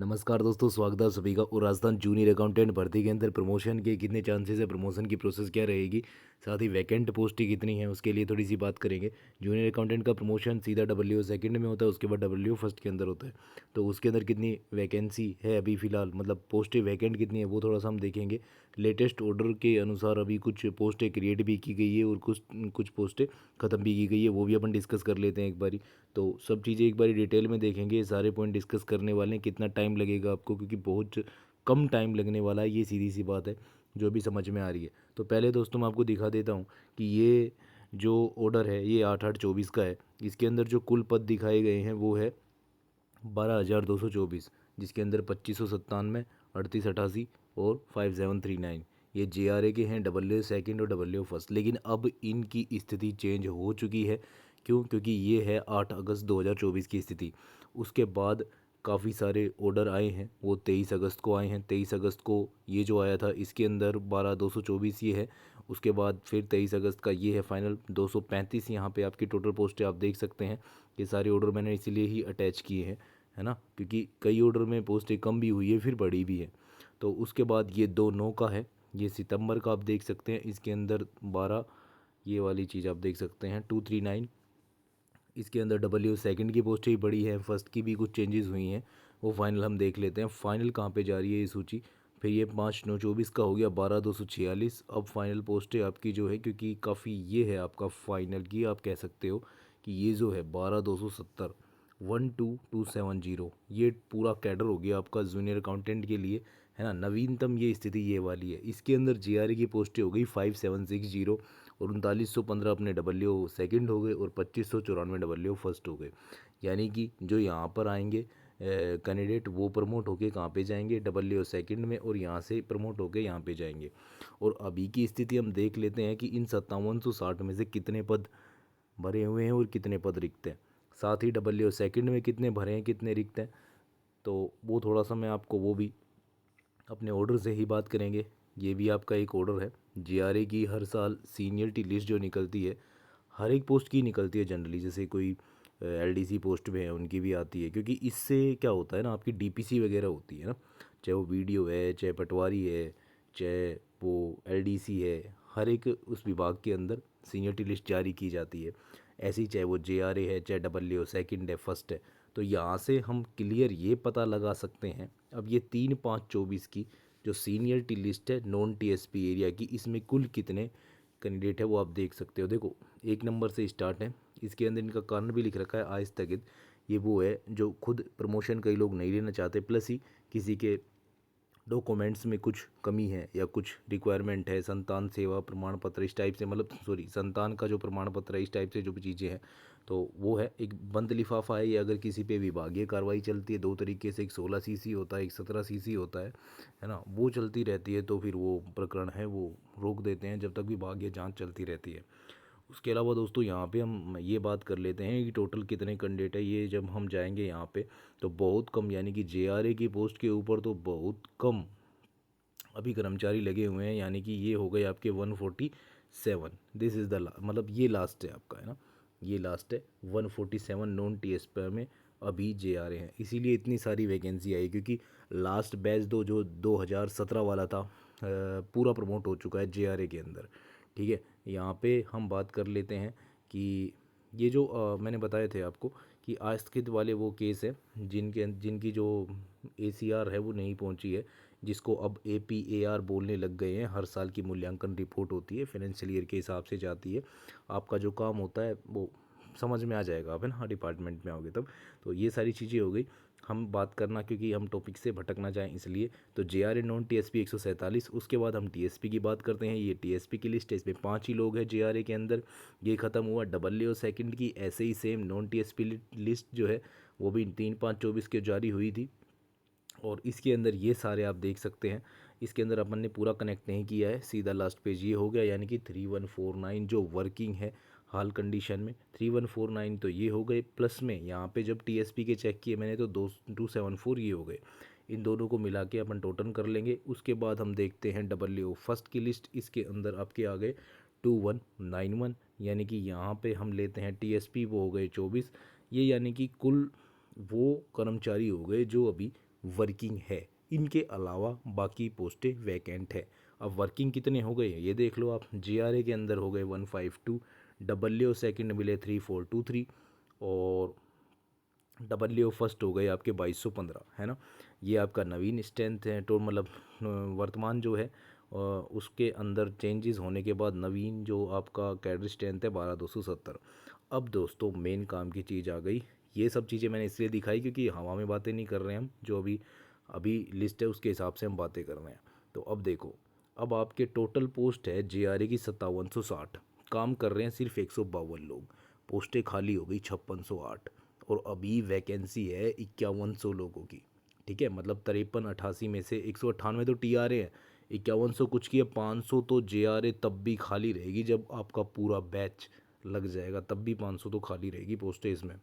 नमस्कार दोस्तों, स्वागत है आप सभी का। और राजस्थान जूनियर अकाउंटेंट भर्ती के अंदर प्रमोशन के कितने चांसेस है, प्रमोशन की प्रोसेस क्या रहेगी, साथ ही वैकेंट पोस्ट ही कितनी है, उसके लिए थोड़ी सी बात करेंगे। जूनियर अकाउंटेंट का प्रमोशन सीधा डब्ल्यू सेकंड में होता है, उसके बाद डब्ल्यू फर्स्ट के अंदर होता है। तो उसके अंदर कितनी वैकेंसी है अभी फ़िलहाल, मतलब पोस्टें वैकेंट कितनी है, वो थोड़ा सा हम देखेंगे। लेटेस्ट ऑर्डर के अनुसार अभी कुछ पोस्टें क्रिएट भी की गई है और कुछ कुछ पोस्टें ख़त्म भी की गई है, वो भी अपन डिस्कस कर लेते हैं एक बारी। तो सब चीज़ें एक बारी डिटेल में देखेंगे, ये सारे पॉइंट डिस्कस करने वाले हैं। कितना टाइम लगेगा आपको, क्योंकि बहुत कम टाइम लगने वाला है, ये सीधी सी बात है जो भी समझ में आ रही है। तो पहले दोस्तों मैं आपको दिखा देता हूँ कि ये जो ऑर्डर है ये 8/8/24 का है। इसके अंदर जो कुल पद दिखाए गए हैं वो है 12,224, जिसके अंदर 2597, 3888 और 5739 ये JRA के हैं, डब्ल्यू सेकंड और डब्ल्यू फर्स्ट। लेकिन अब इनकी स्थिति चेंज हो चुकी है। क्यों? क्योंकि ये है 8 अगस्त 2024 की स्थिति। उसके बाद काफ़ी सारे ऑर्डर आए हैं, वो 23 अगस्त को आए हैं। 23 अगस्त को ये जो आया था इसके अंदर 12,224 ये है। उसके बाद फिर 23 अगस्त का ये है फाइनल 235। यहाँ पे आपकी टोटल पोस्टें आप देख सकते हैं। ये सारे ऑर्डर मैंने इसीलिए ही अटैच किए हैं, है ना, क्योंकि कई ऑर्डर में पोस्टें कम भी हुई है फिर बढ़ी भी है। तो उसके बाद ये 2/9 का है, ये सितंबर का आप देख सकते हैं। इसके अंदर 12 ये वाली चीज़ आप देख सकते हैं 239। इसके अंदर डब्ल्यू सेकंड की पोस्टें ही बढ़ी है, फर्स्ट की भी कुछ चेंजेस हुई हैं, वो फाइनल हम देख लेते हैं। फाइनल कहाँ पे जा रही है ये सूची। फिर ये 5/9/24 का हो गया 12,246। अब फाइनल पोस्टें आपकी जो है, क्योंकि काफ़ी ये है आपका फाइनल की, आप कह सकते हो कि ये जो है 12,270 12,270 ये पूरा कैडर हो गया आपका जूनियर अकाउंटेंट के लिए, है ना। नवीनतम ये स्थिति ये वाली है। इसके अंदर JRA की पोस्टें हो गई 5760 और 3915 अपने डब्ल्यू सेकंड हो गए और 2594 डब्ल्यू फर्स्ट हो गए। यानी कि जो यहाँ पर आएंगे कैंडिडेट वो प्रमोट होके कहाँ पे जाएंगे, डब्ल्यू सेकंड में, और यहाँ से प्रमोट होके यहाँ पे जाएंगे। और अभी की स्थिति हम देख लेते हैं कि इन 5760 में से कितने पद भरे हुए हैं और कितने पद रिक्त हैं। साथ ही डब्ल्यू सेकंड में कितने भरे हैं, कितने रिक्त हैं, तो वो थोड़ा सा मैं आपको वो भी अपने ऑर्डर से ही बात करेंगे। ये भी आपका एक ऑर्डर है। JRA की हर साल सीनियरिटी लिस्ट जो निकलती है, हर एक पोस्ट की निकलती है जनरली। जैसे कोई LDC पोस्ट में है उनकी भी आती है, क्योंकि इससे क्या होता है ना, आपकी DPC वगैरह होती है ना, चाहे वो वीडियो है, चाहे पटवारी है, चाहे वो LDC है, हर एक उस विभाग के अंदर सीनियरिटी लिस्ट जारी की जाती है। ऐसी चाहे वो JRA है, चाहे डब्ल्यू सेकंड है, फर्स्ट है। तो यहाँ से हम क्लियर ये पता लगा सकते हैं। अब ये 3/5/24 की जो सीनियरिटी लिस्ट है नॉन TSP एरिया की, इसमें कुल कितने कैंडिडेट है वो आप देख सकते हो। देखो 1 नंबर से स्टार्ट है। इसके अंदर इनका कारण भी लिख रखा है आस्थगित। ये वो है जो खुद प्रमोशन कई लोग नहीं लेना चाहते, प्लस ही किसी के डॉक्यूमेंट्स में कुछ कमी है या कुछ रिक्वायरमेंट है, संतान सेवा प्रमाण पत्र इस टाइप से, मतलब सॉरी संतान का जो प्रमाण पत्र है, इस टाइप से जो भी चीज़ें हैं, तो वो है। एक बंद लिफाफा है ये। अगर किसी पे विभागीय कार्रवाई चलती है दो तरीके से, एक 16 CC होता है, एक 17 CC होता है ना, वो चलती रहती है, तो फिर वो प्रकरण है वो रोक देते हैं जब तक विभागीय जाँच चलती रहती है। उसके अलावा दोस्तों यहाँ पे हम ये बात कर लेते हैं कि टोटल कितने कैंडिडेट है। ये जब हम जाएंगे यहाँ पे तो बहुत कम, यानी कि JRA की पोस्ट के ऊपर तो बहुत कम अभी कर्मचारी लगे हुए हैं। यानी कि ये हो गए आपके 147। दिस इज़ द मतलब ये लास्ट है आपका, है ना, ये लास्ट है 147 नॉन TSP में अभी JRA हैं। इसीलिए इतनी सारी वैकेंसी आई, क्योंकि लास्ट बैच दो जो 2017 वाला था पूरा प्रमोट हो चुका है JRA के अंदर। ठीक है, यहाँ पे हम बात कर लेते हैं कि ये जो मैंने बताए थे आपको कि आस्थगित वाले वो केस है जिनके जिनकी जो ACR है वो नहीं पहुंची है, जिसको अब APAR बोलने लग गए हैं। हर साल की मूल्यांकन रिपोर्ट होती है, फाइनेंशियल ईयर के हिसाब से जाती है। आपका जो काम होता है वो समझ में आ जाएगा आप, है ना, डिपार्टमेंट में आओगे तब। तो ये सारी चीज़ें हो गई। हम बात करना, क्योंकि हम टॉपिक से भटक ना जाएं इसलिए। तो JRA नॉन TSP 147। उसके बाद हम TSP की बात करते हैं। ये TSP की लिस्ट है, इसमें 5 ही लोग हैं JRA के अंदर। ये ख़त्म हुआ। डब्ल्यू सेकंड की ऐसे ही सेम नॉन TSP लिस्ट जो है वो भी 3/5/24 के जारी हुई थी। और इसके अंदर ये सारे आप देख सकते हैं। इसके अंदर अपन ने पूरा कनेक्ट नहीं किया है, सीधा लास्ट पेज ये हो गया। यानी कि 3149 जो वर्किंग है हाल कंडीशन में, 3149 तो ये हो गए। प्लस में यहाँ पे जब TSP के चेक किए मैंने तो 274 ये हो गए। इन दोनों को मिला के अपन टोटल कर लेंगे। उसके बाद हम देखते हैं डब्ल्यू फर्स्ट की लिस्ट। इसके अंदर आपके आ गए 2191। यानी कि यहाँ पे हम लेते हैं TSP वो हो गए 24। ये यानी कि कुल वो कर्मचारी हो गए जो अभी वर्किंग है, इनके अलावा बाकी पोस्टें वैकेंट है। अब वर्किंग कितने हो गए ये देख लो आप। JRA के अंदर हो गए 152, WO सेकंड मिले 3423 और WO फर्स्ट हो गए आपके 2215, है ना। ये आपका नवीन स्ट्रेंथ है, तो मतलब वर्तमान जो है उसके अंदर चेंजेस होने के बाद नवीन जो आपका कैडर स्ट्रेंथ है 12270। अब दोस्तों मेन काम की चीज़ आ गई। ये सब चीज़ें मैंने इसलिए दिखाई क्योंकि हवा में बातें नहीं कर रहे हैं हम, जो अभी अभी लिस्ट है उसके हिसाब से हम बातें कर रहे हैं। तो अब देखो, अब आपके टोटल पोस्ट है JRA की 5760, काम कर रहे हैं सिर्फ 152 लोग, पोस्टें खाली हो गई 5608 और अभी वैकेंसी है 5100 लोगों की। ठीक है, मतलब 5388 में से 198 तो TRA है, 5100 कुछ की है, 500 तो JRA तब भी खाली रहेगी जब आपका पूरा बैच लग जाएगा, तब भी 500 तो खाली रहेगी पोस्टें इसमें,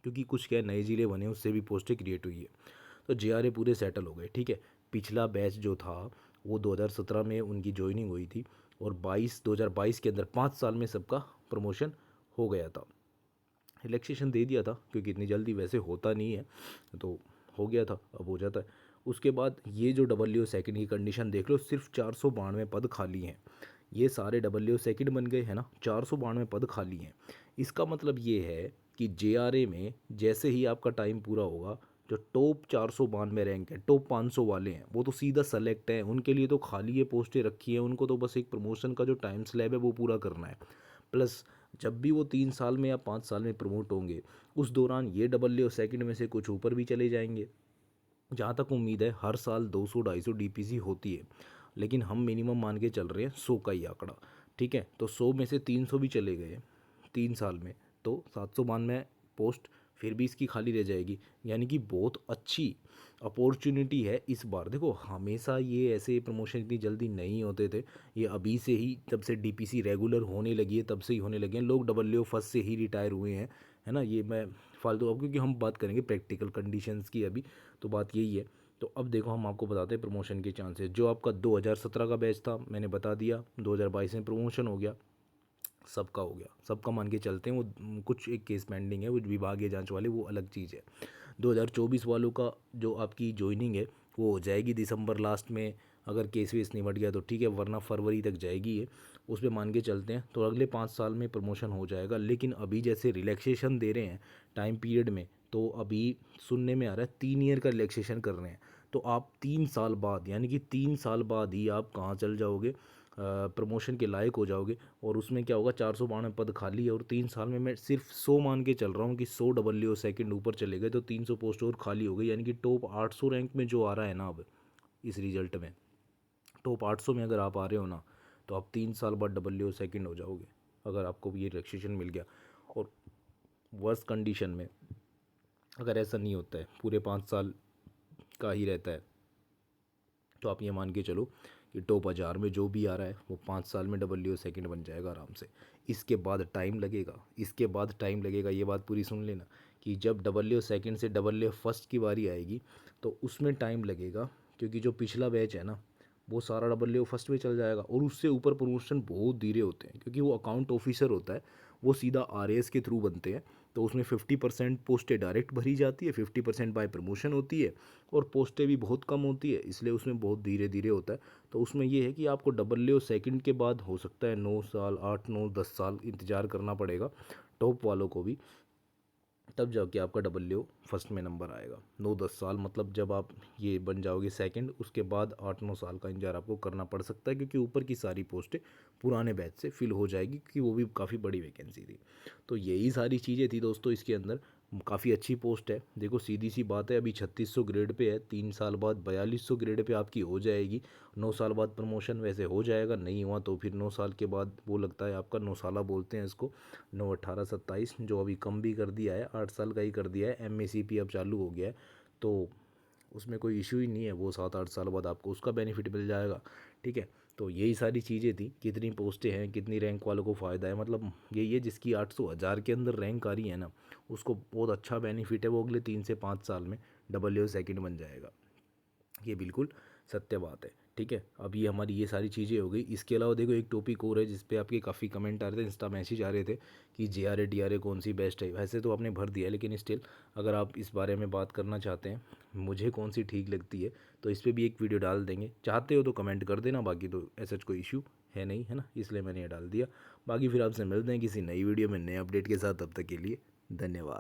क्योंकि कुछ क्या नए ज़िले बने उससे भी पोस्टें क्रिएट हुई है। तो JRA पूरे सेटल हो गए। ठीक है, पिछला बैच जो था वो 2017 में उनकी ज्वाइनिंग हुई थी और 2022 के अंदर 5 साल में सबका प्रमोशन हो गया था। रिलैक्सेशन दे दिया था क्योंकि इतनी जल्दी वैसे होता नहीं है, तो हो गया था, अब हो जाता है। उसके बाद ये जो WO सेकंड की कंडीशन देख लो, सिर्फ 492 पद खाली हैं। ये सारे WO सेकंड बन गए हैं ना, 492 पद खाली हैं। इसका मतलब ये है कि JRA में जैसे ही आपका टाइम पूरा होगा, जो टॉप 492 रैंक है, टॉप 500 वाले हैं, वो तो सीधा सेलेक्ट हैं, उनके लिए तो खाली ये पोस्टें रखी हैं, उनको तो बस एक प्रमोशन का जो टाइम स्लैब है वो पूरा करना है। प्लस जब भी वो 3 साल में या 5 साल में प्रमोट होंगे, उस दौरान ये WO सेकंड में से कुछ ऊपर भी चले जाएंगे। जहाँ तक उम्मीद है हर साल 200-250 DPC होती है, लेकिन हम मिनिमम मान के चल रहे हैं 100 का ही आंकड़ा। ठीक है, तो 100 में से 300 भी चले गए 3 साल में, तो 792 पोस्ट फिर भी इसकी खाली रह जाएगी। यानी कि बहुत अच्छी अपॉर्चुनिटी है इस बार। देखो हमेशा ये ऐसे प्रमोशन इतनी जल्दी नहीं होते थे, ये अभी से ही, जब से DPC रेगुलर होने लगी है तब से ही होने लगे हैं। लोग WO फर्स्ट से ही रिटायर हुए हैं, है ना। ये मैं फालतू, अब क्योंकि हम बात करेंगे प्रैक्टिकल कंडीशंस की अभी, तो बात यही है। तो अब देखो हम आपको बताते हैं प्रमोशन के चांसेस। जो आपका 2017 का बैच था मैंने बता दिया, 2022 में प्रमोशन हो गया, सबका हो गया, सबका मान के चलते हैं। वो कुछ एक केस पेंडिंग है, वो विभागीय जांच वाले, वो अलग चीज़ है। 2024 वालों का जो आपकी ज्वाइनिंग है वो हो जाएगी दिसंबर लास्ट में, अगर केस वेस निपट गया तो ठीक है, वरना फरवरी तक जाएगी ये, उस पर मान के चलते हैं। तो अगले 5 साल में प्रमोशन हो जाएगा। लेकिन अभी जैसे रिलैक्सेशन दे रहे हैं टाइम पीरियड में, तो अभी सुनने में आ रहा है 3 ईयर का रिलैक्सेशन कर रहे हैं। तो आप 3 साल बाद, यानी कि 3 साल बाद ही आप कहाँ चल जाओगे, प्रमोशन के लायक हो जाओगे। और उसमें क्या होगा, 492 पद खाली है और 3 साल में मैं सिर्फ 100 मान के चल रहा हूँ कि 100 WO सेकंड ऊपर चले गए तो 300 पोस्ट और खाली हो गई। यानी कि टॉप 800 रैंक में जो आ रहा है ना अब इस रिजल्ट में, टॉप 800 में अगर आप आ रहे हो ना, तो आप 3 साल बाद WO सेकंड हो जाओगे अगर आपको ये रिलैक्सेशन मिल गया। और वर्स्ट कंडीशन में अगर ऐसा नहीं होता है, पूरे 5 साल का ही रहता है, तो आप ये मान के चलो कि टॉप 1000 में जो भी आ रहा है वो 5 साल में WO सेकंड बन जाएगा आराम से। इसके बाद टाइम लगेगा, इसके बाद टाइम लगेगा, ये बात पूरी सुन लेना कि जब WO सेकंड से WO फर्स्ट की बारी आएगी तो उसमें टाइम लगेगा, क्योंकि जो पिछला बैच है ना वो सारा WO फर्स्ट में चल जाएगा। और उससे ऊपर प्रमोशन बहुत धीरे होते हैं, क्योंकि वो अकाउंट ऑफिसर होता है, वो सीधा RAS के थ्रू बनते हैं। तो उसमें 50% पोस्टें डायरेक्ट भरी जाती है, 50% बाय प्रमोशन होती है, और पोस्टें भी बहुत कम होती है, इसलिए उसमें बहुत धीरे धीरे होता है। तो उसमें ये है कि आपको WO सेकंड के बाद हो सकता है 9 साल, 8, 9, 10 साल इंतज़ार करना पड़ेगा टॉप वालों को भी, तब जाके आपका WO फर्स्ट में नंबर आएगा। 9-10 साल मतलब जब आप ये बन जाओगे सेकंड, उसके बाद 8-9 साल का इंतजार आपको करना पड़ सकता है, क्योंकि ऊपर की सारी पोस्टें पुराने बैच से फिल हो जाएगी, क्योंकि वो भी काफ़ी बड़ी वैकेंसी थी। तो यही सारी चीज़ें थी दोस्तों इसके अंदर। काफ़ी अच्छी पोस्ट है। देखो सीधी सी बात है, अभी 3600 ग्रेड पे है, 3 साल बाद 4200 ग्रेड पे आपकी हो जाएगी। 9 साल बाद प्रमोशन वैसे हो जाएगा, नहीं हुआ तो फिर 9 साल के बाद वो लगता है आपका 9 साला बोलते हैं इसको, 9, 18, 27, जो अभी कम भी कर दिया है, 8 साल का ही कर दिया है। MACP अब चालू हो गया है, तो उसमें कोई इशू ही नहीं है, वो 7-8 साल बाद आपको उसका बेनिफिट मिल जाएगा। ठीक है, तो यही सारी चीज़ें थी। कितनी पोस्टें हैं, कितनी रैंक वालों को फ़ायदा है, मतलब यही है जिसकी 800 हज़ार के अंदर रैंक आ रही है ना, उसको बहुत अच्छा बेनिफिट है, वो अगले 3 से 5 साल में WO सेकंड बन जाएगा। ये बिल्कुल सत्य बात है। ठीक है, अब ये हमारी ये सारी चीज़ें हो गई। इसके अलावा देखो एक टॉपिक और है जिस पे आपके काफ़ी कमेंट आ रहे थे, इंस्टा मैसेज आ रहे थे कि JRA DRA कौन सी बेस्ट है। वैसे तो आपने भर दिया है, लेकिन स्टिल अगर आप इस बारे में बात करना चाहते हैं मुझे कौन सी ठीक लगती है, तो इस पर भी एक वीडियो डाल देंगे। चाहते हो तो कमेंट कर देना, बाकी तो ऐसा कोई इशू है नहीं, है ना, इसलिए मैंने ये डाल दिया। बाकी फिर आपसे मिलते हैं किसी नई वीडियो में नए अपडेट के साथ। तब तक के लिए धन्यवाद।